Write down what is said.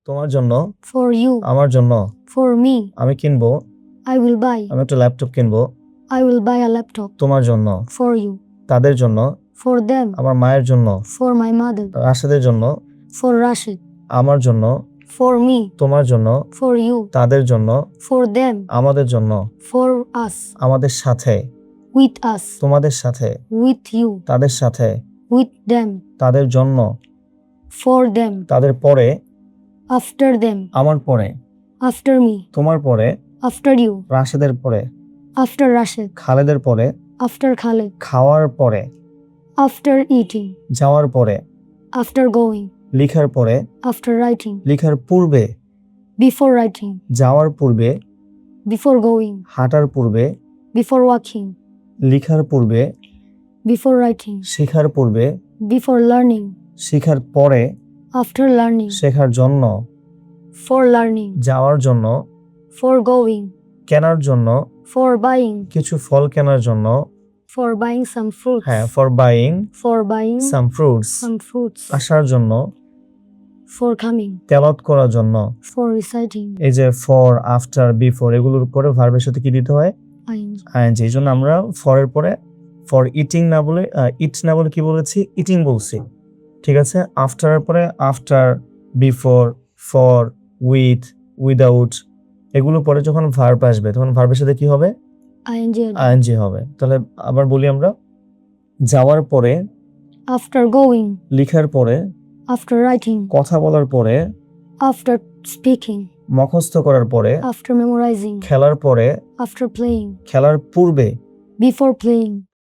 তোমার জন্য, For you. আমার জন্য, For me. আমি কিনবো, I will buy. আমি একটা ল্যাপটপ কিনবো, I will buy a laptop. তোমার জন্য, For you. তাদের জন্য, For them. আমার মায়ের জন্য, For my mother. রাশেদের জন্য, For Rashid. আমার জন্য, For me. তোমার জন্য, For you. তাদের জন্য, For them. আমাদের জন্য, For us. আমাদের সাথে, With us. তোমাদের সাথে, With you. তাদের সাথে, With them. তাদের জন্য, For them. তাদের পরে, After them. আমার পরে, After me. তোমার পরে, After you. রাশেদের পরে, After Rashid. খালেদের পরে, After Khalid. খাওয়ার পরে, After eating. যাওয়ার পরে, After going. লিখার পরে, After writing. লিখার পূর্বে, Before writing. যাওয়ার পূর্বে, Before going. হাঁটার পূর্বে, Before walking. লিখার পূর্বে, Before writing. শেখার পূর্বে, Before learning. শেখার পরে, After learning. শেখার জন্য, For learning. যাওয়ার জন্য, For going. কেনার জন্য, For buying. কিছু ফল কেনার জন্য, For buying some fruits. হ্যাঁ, for buying For buying some fruits, some fruits. আসার জন্য, For coming. তেলাওয়াত করার জন্য। For reciting. এই যে ফর, আফটার, বিফোর এগুলোর পরে ভার্বের সাথে কি দিতে হয়? Ing. আইএনজি। এই জন্য আমরা ফরের পরে ফর ইটিং না বলে, ইট না বলে কি বলেছি? ইটিং বলছি। ঠিক আছে। আফটারের পরে after, before, for, with, without এগুলো পরে যখন ভার্ব আসবে তখন ভার্বের সাথে কি হবে? Ing. আইএনজি হবে। তাহলে আবার বলি আমরা, যাওয়ার পরে, After going. লিখার পরে, After writing. কথা বলার পরে, After speaking. মুখস্থ করার পরে, After memorizing. খেলার পরে, After playing. খেলার পূর্বে, Before playing.